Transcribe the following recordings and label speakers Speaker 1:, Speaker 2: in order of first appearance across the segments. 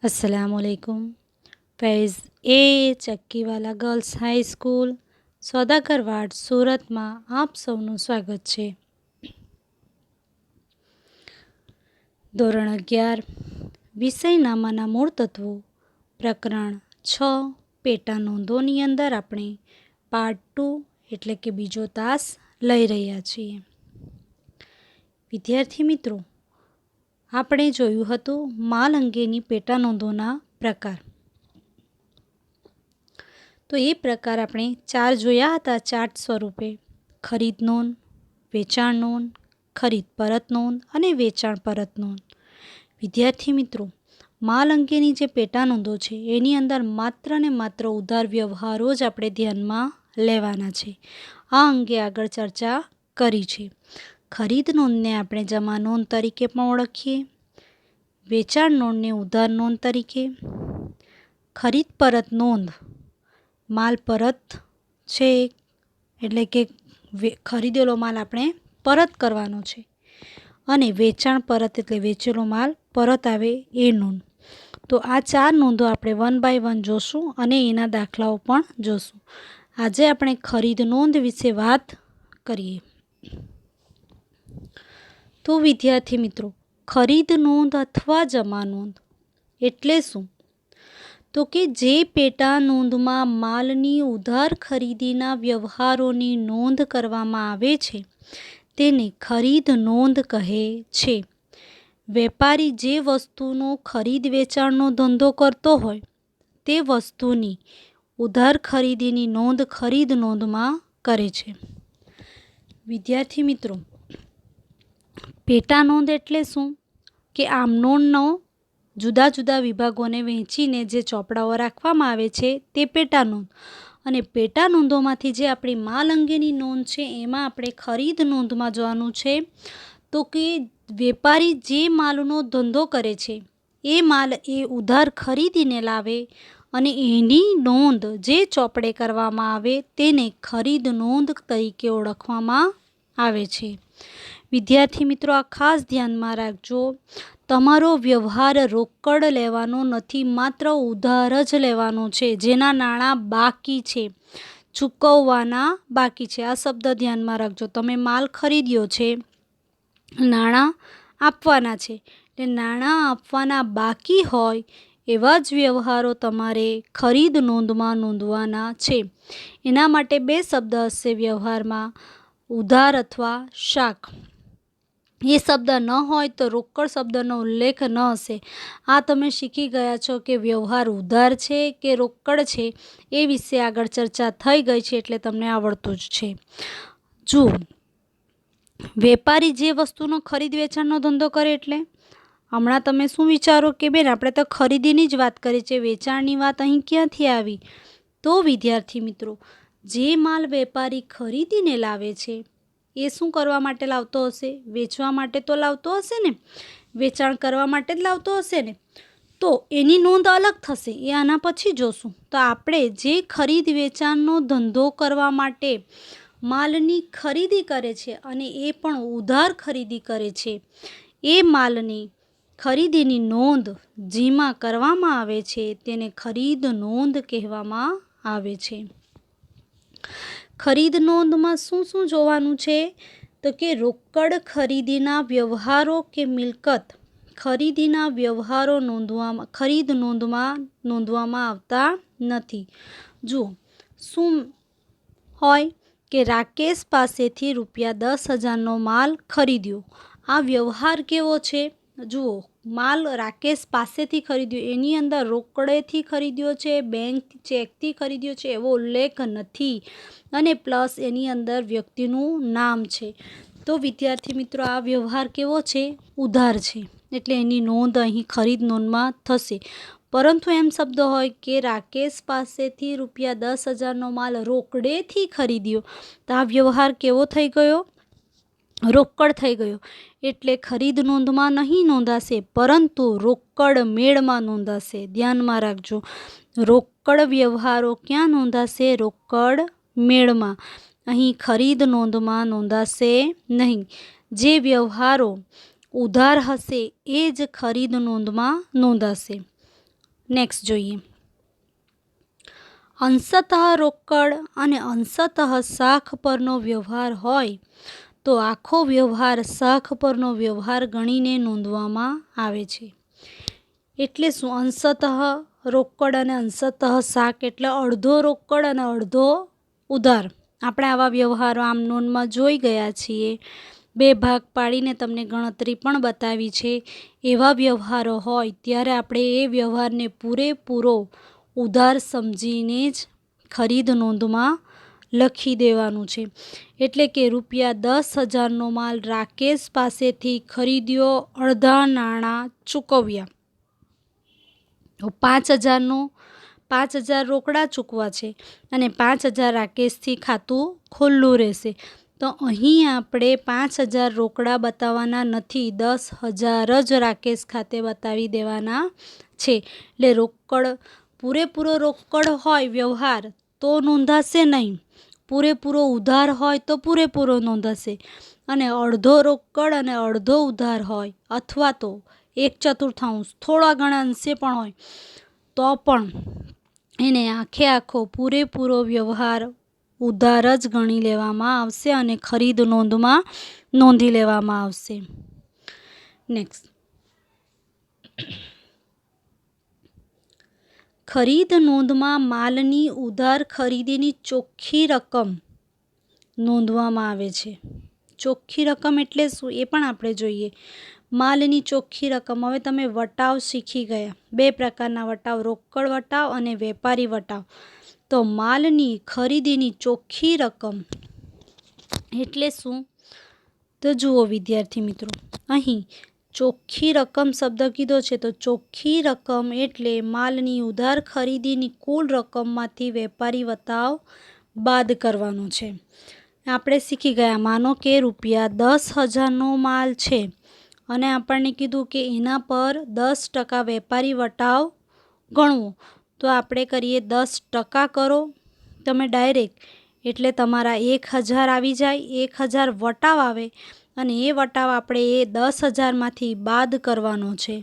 Speaker 1: अस्सलामुअलैकुम। फैज़ ए चक्कीवाला girls high school सौदागर ward સુરતમાં આપ સૌનું સ્વાગત છે। ધોરણ 11 વિષયનામાના મૂળ તત્વો પ્રકરણ 6 પેટા નોંધોની અંદર આપણે પાર્ટ 2 એટલે કે બીજો તાસ લઈ રહ્યા છીએ। વિદ્યાર્થી મિત્રો, આપણે જોયું હતું માલ અંગેની પેટા નોંધોના પ્રકાર। તો એ પ્રકાર આપણે 4 જોયા હતા ચાર્ટ સ્વરૂપે: ખરીદ નોંધ, વેચાણ નોંધ, ખરીદ પરત નોંધ અને વેચાણ પરત નોંધ। વિદ્યાર્થી મિત્રો, માલ અંગેની જે પેટા નોંધો છે એની અંદર માત્ર ને માત્ર ઉધાર વ્યવહારો જ આપણે ધ્યાનમાં લેવાના છે। આ અંગે આગળ ચર્ચા કરી છે। ખરીદ નોંધને આપણે જમા નોંધ તરીકે પણ ઓળખીએ, વેચાણ નોંધને ઉધાર નોંધ તરીકે, ખરીદ પરત નોંધ માલ પરત છે એટલે કે ખરીદેલો માલ આપણે પરત કરવાનો છે, અને વેચાણ પરત એટલે વેચેલો માલ પરત આવે એ નોંધ। તો આ 4 નોંધો આપણે 1 બાય 1 જોશું અને એના દાખલાઓ પણ જોશું। આજે આપણે ખરીદ નોંધ વિશે વાત કરીએ। તો વિદ્યાર્થી મિત્રો, ખરીદ નોંધ અથવા જમા નોંધ એટલે શું? તો કે જે પેટા નોંધમાં માલની ઉધાર ખરીદીના વ્યવહારોની નોંધ કરવામાં આવે છે તેને ખરીદ નોંધ કહે છે। વેપારી જે વસ્તુનો ખરીદ વેચાણનો ધંધો કરતો હોય તે વસ્તુની ઉધાર ખરીદીની નોંધ ખરીદ નોંધમાં કરે છે। વિદ્યાર્થી મિત્રો, પેટા નોંધ એટલે શું? કે આમ નોંધનો જુદા જુદા વિભાગોને વહેંચીને જે ચોપડાઓ રાખવામાં આવે છે તે પેટા નોંધ, અને પેટા નોંધોમાંથી જે આપણી માલ અંગેની નોંધ છે એમાં આપણે ખરીદ નોંધમાં જોવાનું છે તો કે વેપારી જે માલનો ધંધો કરે છે એ માલ એ ઉધાર ખરીદીને લાવે અને એની નોંધ જે ચોપડે કરવામાં આવે તેને ખરીદ નોંધ તરીકે ઓળખવામાં આવે છે। વિદ્યાર્થી મિત્રો, આ ખાસ ધ્યાનમાં રાખજો, તમારો વ્યવહાર રોકડ લેવાનો નથી, માત્ર ઉધાર જ લેવાનો છે જેના નાણાં બાકી છે, ચૂકવવાના બાકી છે। આ શબ્દ ધ્યાનમાં રાખજો। તમે માલ ખરીદ્યો છે, નાણાં આપવાના છે, એટલે નાણાં આપવાના બાકી હોય એવા જ વ્યવહારો તમારે ખરીદ નોંધમાં નોંધવાના છે। એના માટે 2 શબ્દ હશે વ્યવહારમાં, ઉધાર અથવા શાખ। એ શબ્દ ન હોય તો રોકડ શબ્દનો ઉલ્લેખ ન હશે। આ તમે શીખી ગયા છો કે વ્યવહાર ઉધાર છે કે રોકડ છે એ વિશે આગળ ચર્ચા થઈ ગઈ છે, એટલે તમને આવડતું જ છે। જુઓ, વેપારી જે વસ્તુનો ખરીદ વેચાણનો ધંધો કરે એટલે હમણાં તમે શું વિચારો કે બેન આપણે તો ખરીદીની જ વાત કરી છે, વેચાણની વાત અહીં ક્યાંથી આવી? તો વિદ્યાર્થી મિત્રો, જે માલ વેપારી ખરીદીને લાવે છે એ શું કરવા માટે લાવતો હશે? વેચવા માટે તો લાવતો હશે ને, વેચાણ કરવા માટે જ લાવતો હશે ને, તો એની નોંધ અલગ થશે, એ આના પછી જોશું। તો આપણે જે ખરીદ વેચાણનો ધંધો કરવા માટે માલની ખરીદી કરે છે અને એ પણ ઉધાર ખરીદી કરે છે, એ માલની ખરીદીની નોંધ જેમાં કરવામાં આવે છે તેને ખરીદ નોંધ કહેવામાં આવે છે। ખરીદ નોંધમાં શું શું જોવાનું છે? તો કે રોકડ ખરીદીના વ્યવહારો કે મિલકત ખરીદીના વ્યવહારો ખરીદ નોંધમાં નોંધવામાં આવતા નથી। જુઓ, શું હોય કે રાકેશ પાસેથી ₹10,000નો માલ ખરીદ્યો। આ વ્યવહાર કેવો છે? જુઓ, માલ રાકેશ પાસેથી ખરીદ્યો, એની અંદર રોકડેથી ખરીદ્યો છે, બેંક ચેકથી ખરીદ્યો છે એવો ઉલ્લેખ નથી, અને પ્લસ એની અંદર વ્યક્તિનું નામ છે। તો વિદ્યાર્થી મિત્રો, આ વ્યવહાર કેવો છે? ઉધાર છે, એટલે એની નોંધ અહીં ખરીદ નોંધમાં થશે। પરંતુ એમ શબ્દ હોય કે રાકેશ પાસેથી ₹10,000નો માલ રોકડેથી ખરીદ્યો, તો આ વ્યવહાર કેવો થઈ ગયો? રોકડ થઈ ગયો, એટલે ખરીદ નોંધમાં નહીં નોંધાશે પરંતુ રોકડ મેળમાં નોંધાશે। ધ્યાનમાં રાખજો, રોકડ વ્યવહારો ક્યાં નોંધાશે? રોકડ મેળમાં, અહીં ખરીદ નોંધમાં નોંધાશે નહીં। જે વ્યવહારો ઉધાર હશે એ જ ખરીદ નોંધમાં નોંધાશે। નેક્સ્ટ જોઈએ, અંશતઃ રોકડ અને અંશતઃ શાખ પરનો વ્યવહાર હોય તો આખો વ્યવહાર શાખ પરનો વ્યવહાર ગણીને નોંધવામાં આવે છે. એટલે શું? અંશતઃ રોકડ અને અંશતઃ શાખ એટલે અડધો રોકડ અને અડધો ઉધાર. આપણે આવા વ્યવહારો આમ નોંધમાં જોઈ ગયા છીએ. 2 ભાગ પાડીને તમને ગણતરી પણ બતાવી છે. એવા વ્યવહારો હોય ત્યારે આપણે એ વ્યવહારને પૂરેપૂરો ઉધાર સમજીને જ ખરીદ નોંધમાં લખી દેવાનું છે. એટલે કે ₹10,000નો માલ રાકેશ પાસેથી ખરીદ્યો, અડધા નાણાં ચૂકવ્યા. 5,000 રોકડા ચૂકવા છે અને 5,000 રાકેશથી ખાતું ખુલ્લું રહેશે. તો અહીં આપણે 5,000 રોકડા બતાવવાના નથી, 10,000 જ રાકેશ ખાતે બતાવી દેવાના છે. એટલે રોકડ પૂરેપૂરો રોકડ હોય વ્યવહાર તો નોંધાશે નહીં, પૂરેપૂરો ઉધાર હોય તો પૂરેપૂરો નોંધાશે, અને અડધો રોકડ અને અડધો ઉધાર હોય અથવા તો 1/4 થોડા ઘણા અંશે પણ હોય તો પણ એને આખે આખો પૂરેપૂરો વ્યવહાર ઉધાર જ ગણી લેવામાં આવશે અને ખરીદ નોંધમાં નોંધી લેવામાં આવશે. નેક્સ્ટ, ખરીદ નોંધમાં માલની ઉધાર ખરીદીની ચોખ્ખી રકમ નોંધવામાં આવે છે. ચોખ્ખી રકમ એટલે શું એ પણ આપણે જોઈએ. માલની ચોખ્ખી રકમ, હવે તમે વટાવ શીખી ગયા. 2 પ્રકારના વટાવ, રોકડ વટાવ અને વેપારી વટાવ. તો માલની ખરીદીની ચોખ્ખી રકમ એટલે શું? તો જુઓ વિદ્યાર્થી મિત્રો, અહીં ચોખ્ખી રકમ શબ્દ કીધો છે તો ચોખ્ખી રકમ એટલે માલની ઉધાર ખરીદીની કુલ રકમમાંથી વેપારી વટાવ બાદ કરવાનો છે. આપણે શીખી ગયા, માનો કે ₹10,000નો માલ છે અને આપણને કીધું કે એના પર 10% વેપારી વટાવ ગણવો. તો આપણે કરીએ 10% કરો તમે ડાયરેક્ટ, એટલે તમારા 1,000 આવી જાય. 1,000 વટાવ આવે અને એ વટાવ આપણે એ 10,000માંથી બાદ કરવાનો છે.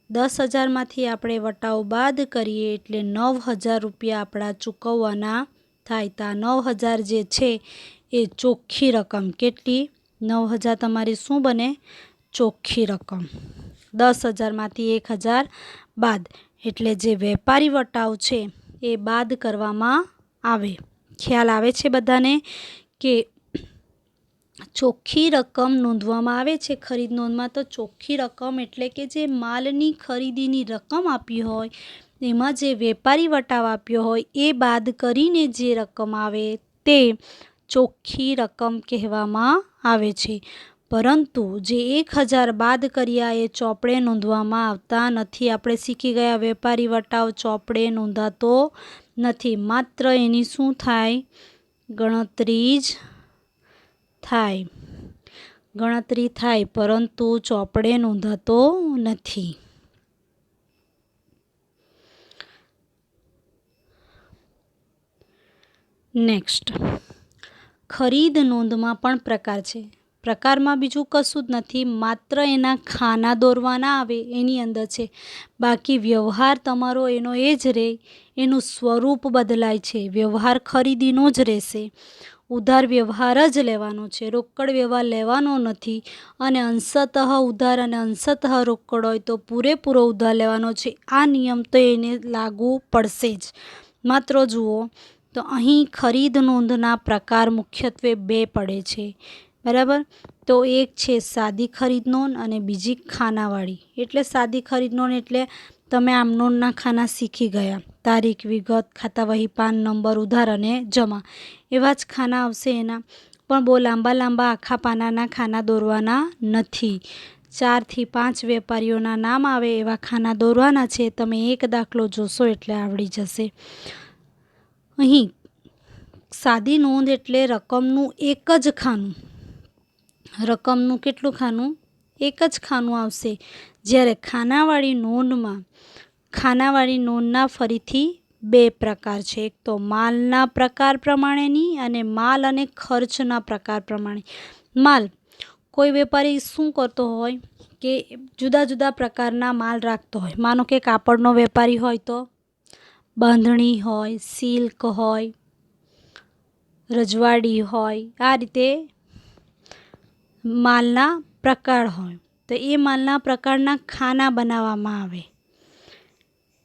Speaker 1: 10,000માંથી આપણે વટાવ બાદ કરીએ એટલે ₹9,000 આપણા ચૂકવવાના થાય. તો 9,000 જે છે એ ચોખ્ખી રકમ. કેટલી? 9,000 તમારી શું બને? ચોખ્ખી રકમ. 10,000માંથી 1,000 બાદ, એટલે જે વેપારી વટાવ છે એ બાદ કરવામાં આવે. ખ્યાલ આવે છે બધાને કે ચોખ્ખી રકમ નોંધવામાં આવે છે ખરીદ નોંધમાં? તો ચોખ્ખી રકમ એટલે કે જે માલની ખરીદીની રકમ આપી હોય એમાં જે વેપારી વટાવ આપ્યો હોય એ બાદ કરીને જે રકમ આવે તે ચોખ્ખી રકમ કહેવામાં આવે છે. પરંતુ જે 1,000 બાદ કર્યા એ ચોપડે નોંધવામાં આવતા નથી. આપણે શીખી ગયા વેપારી વટાવ ચોપડે નોંધાતો નથી, માત્ર એની શું થાય? ગણતરી જ થાય. ગણતરી થાય પરંતુ ચોપડે નોંધાતો નથી. નેક્સ્ટ, ખરીદ નોંધમાં પણ પ્રકાર છે. પ્રકારમાં બીજું કશું જ નથી, માત્ર એના ખાના દોરવાના આવે એની અંદર છે. બાકી વ્યવહાર તમારો એનો એ જ રહે, એનું સ્વરૂપ બદલાય છે. વ્યવહાર ખરીદીનો જ રહેશે. ઉધાર વ્યવહાર જ લેવાનો છે, રોકડ વ્યવહાર લેવાનો નથી. અને અંશતઃ ઉધાર અને અંશતઃ રોકડ હોય તો પૂરેપૂરો ઉધાર લેવાનો છે. આ નિયમ તો એને લાગુ પડશે જ. માત્ર જુઓ તો અહીં ખરીદ નોંધના પ્રકાર મુખ્યત્વે 2 પડે છે, બરાબર? તો એક છે સાદી ખરીદ નોંધ અને બીજી ખાનાવાળી. એટલે સાદી ખરીદ નોંધ એટલે તમે આમ નોંધના ખાના શીખી ગયા, તારીખ, વિગત, ખાતા વહી, પાન નંબર, ઉધાર અને જમા, એવા જ ખાના આવશે એના. પણ બહુ લાંબા આખા પાનાના ખાના દોરવાના નથી. 4 થી 5 વેપારીઓના નામ આવે એવા ખાના દોરવાના છે. તમે એક દાખલો જોશો એટલે આવડી જશે. અહીં સાદી નોંધ એટલે રકમનું એક જ ખાનું. રકમનું કેટલું ખાનું? એક જ ખાનું આવશે. જ્યારે ખાનાવાળી નોંધના ફરીથી 2 પ્રકાર છે. એક તો માલના પ્રકાર પ્રમાણેની અને માલ અને ખર્ચના પ્રકાર પ્રમાણે. માલ, કોઈ વેપારી શું કરતો હોય કે જુદા જુદા પ્રકારના માલ રાખતો હોય. માનો કે કાપડનો વેપારી હોય તો બાંધણી હોય, સિલ્ક હોય, રજવાડી હોય, આ રીતે માલના પ્રકાર હોય. તો એ માલના પ્રકારના ખાના બનાવવામાં આવે.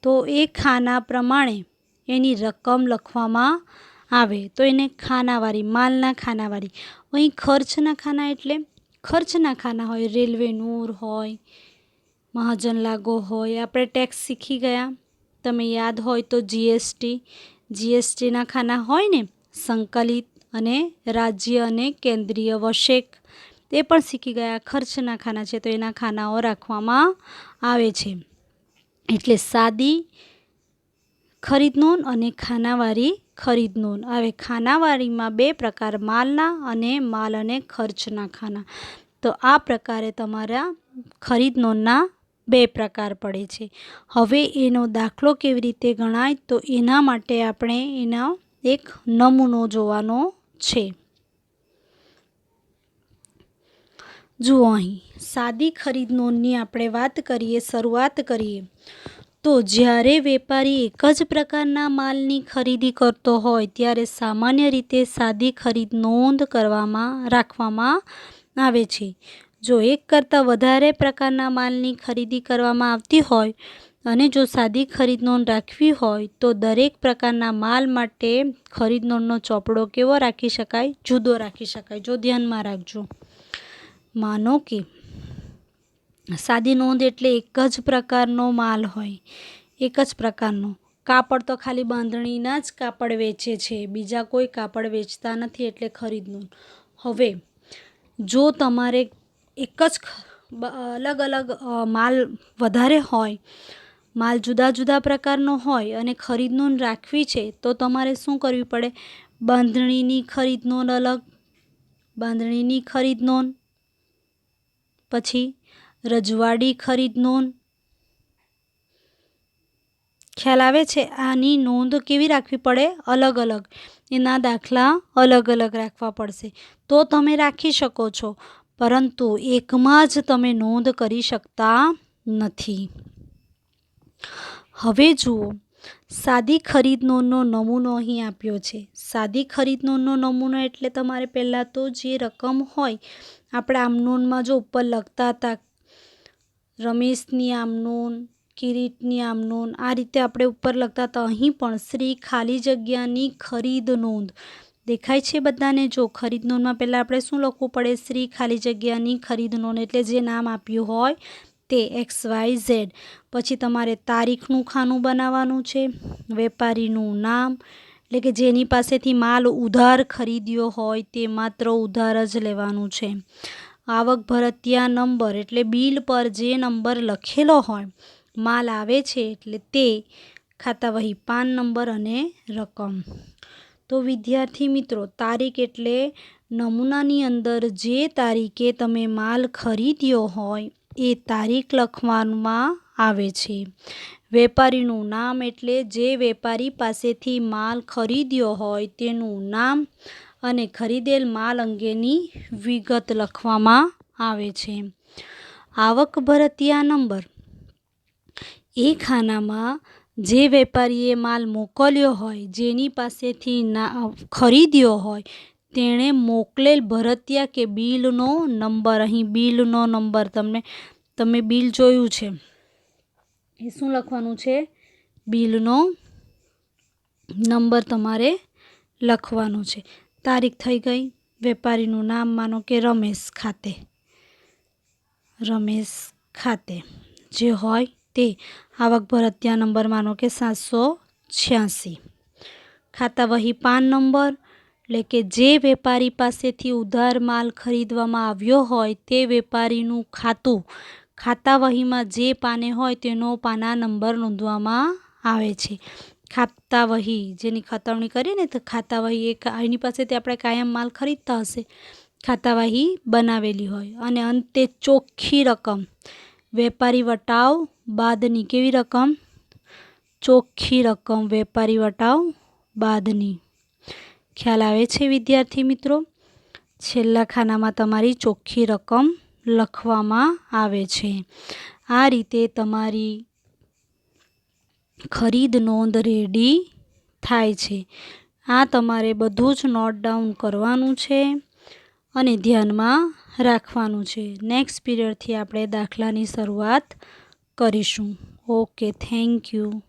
Speaker 1: તો એ ખાના પ્રમાણે એની રકમ લખવામાં આવે. તો એને ખાનાવારી, માલના ખાનાવારી. અહીં ખર્ચના ખાના એટલે ખર્ચના ખાના હોય. રેલવે નૂર હોય, મહાજન લાગો હોય. આપણે ટેક્સ શીખી ગયા, તમે યાદ હોય તો જીએસટીના ખાના હોય ને, સંકલિત અને રાજ્ય અને કેન્દ્રીય વશેક, તે પણ શીખી ગયા. ખર્ચના ખાના છે તો એના ખાનાઓ રાખવામાં આવે છે. એટલે સાદી ખરીદ નોંધ અને ખાનાવારી ખરીદ નોંધ. હવે ખાનાવારીમાં બે પ્રકાર, માલના અને માલ અને ખર્ચના ખાના. તો આ પ્રકારે તમારા ખરીદ નોંધના બે પ્રકાર પડે છે. હવે એનો દાખલો કેવી રીતે ગણાય તો એના માટે આપણે એનો એક નમૂનો જોવાનો છે. જુઓ, અહીં સાદી ખરીદ નોંધની આપણે વાત કરીએ, શરૂઆત કરીએ તો જ્યારે વેપારી એક જ પ્રકારના માલની ખરીદી કરતો હોય ત્યારે સામાન્ય રીતે સાદી ખરીદ નોંધ રાખવામાં આવે છે. જો એક કરતાં વધારે પ્રકારના માલની ખરીદી કરવામાં આવતી હોય અને જો સાદી ખરીદ નોંધ રાખવી હોય તો દરેક પ્રકારના માલ માટે ખરીદ નોંધનો ચોપડો કેવો રાખી શકાય? જુદો રાખી શકાય. જો ધ્યાનમાં રાખજો. માનો કે સાદી નોંધ એટલે એક જ પ્રકારનો માલ હોય, એક જ પ્રકારનો. કાપડ તો ખાલી બાંધણીના જ કાપડ વેચે છે, બીજા કોઈ કાપડ વેચતા નથી, એટલે ખરીદ નોંધ. હવે જો તમારે એક જ અલગ અલગ માલ વધારે હોય, માલ જુદા જુદા પ્રકારનો હોય અને ખરીદ નોંધ રાખવી છે તો તમારે શું કરવી પડે? બાંધણીની ખરીદ નોંધ અલગ, બાંધણીની ખરીદ નોંધ, પછી રજવાડી ખરીદ નોંધ. ખ્યાલ આવે છે? આની નોંધ કેવી રાખવી પડે? અલગ અલગ. એના દાખલા અલગ અલગ રાખવા પડશે તો તમે રાખી શકો છો, પરંતુ એકમાં જ તમે નોંધ કરી શકતા નથી. હવે જુઓ, સાદી ખરીદ નોંધનો નમૂનો અહીં આપ્યો છે. સાદી ખરીદ નોંધનો નમૂનો એટલે તમારે પહેલાં તો જે રકમ હોય, આપણે આમ નોંધમાં જો ઉપર લખતા હતા રમેશની આમ નોંધ, કિરીટની આમ નોંધ, આ રીતે આપણે ઉપર લખતા હતા. અહીં પણ શ્રી ખાલી જગ્યાની ખરીદ નોંધ દેખાય છે બધાને? જો ખરીદ નોંધમાં પહેલાં આપણે શું લખવું પડે? શ્રી ખાલી જગ્યાની ખરીદ નોંધ, એટલે જે નામ આપ્યું હોય તે XYZ. પછી તમારે તારીખનું ખાનું બનાવવાનું છે, વેપારીનું નામ એટલે કે જેની પાસેથી માલ ઉધાર ખરીદ્યો હોય તે માત્ર ઉધાર જ લેવાનું છે. આવક ભરતિયા નંબર એટલે બિલ પર જે નંબર લખેલો હોય, માલ આવે છે એટલે તે, ખાતા વહી પાન નંબર અને રકમ. તો વિદ્યાર્થી મિત્રો, તારીખ એટલે નમૂનાની અંદર જે તારીખે તમે માલ ખરીદ્યો હોય એ તારીખ લખવામાં આવે છે. વેપારીનું નામ એટલે જે વેપારી પાસેથી માલ ખરીદ્યો હોય તેનું નામ અને ખરીદેલ માલ અંગેની વિગત લખવામાં આવે છે. આવક ભરતિયા નંબર એ ખાનામાં જે વેપારીએ માલ મોકલ્યો હોય, જેની પાસેથી ખરીદ્યો હોય, તેણે મોકલેલ ભરતિયા કે બિલનો નંબર. અહીં બિલનો નંબર, તમે બિલ જોયું છે, એ શું લખવાનું છે? બિલનો નંબર તમારે લખવાનો છે. તારીખ થઈ ગઈ. વેપારીનું નામ માનો કે રમેશ ખાતે જે હોય તે. આવક ભરતિયા નંબર માનો કે 786. ખાતા વહી પાન નંબર એટલે કે જે વેપારી પાસેથી ઉધાર માલ ખરીદવામાં આવ્યો હોય તે વેપારીનું ખાતું, ખાતા વહીમાં જે પાને હોય તેનો પાના નંબર નોંધવામાં આવે છે. ખાતા વહી જેની ખતવણી કરીએ ને, તો ખાતા વહી એની પાસેથી આપણે કાયમ માલ ખરીદતા હશે, ખાતા વહી બનાવેલી હોય. અને અંતે ચોખ્ખી રકમ, વેપારી વટાવ બાદની. કેવી રકમ? ચોખ્ખી રકમ, વેપારી વટાવ બાદની. ખ્યાલ આવે છે વિદ્યાર્થી મિત્રો? છેલ્લા ખાનામાં તમારી ચોખ્ખી રકમ લખવામાં આવે છે. આ રીતે તમારી ખરીદ નોંધ રેડી થાય છે. આ તમારે બધું જ નોટ ડાઉન કરવાનું છે અને ધ્યાનમાં રાખવાનું છે. નેક્સ્ટ પીરિયડથી આપણે દાખલાની શરૂઆત કરીશું. Okay, thank you.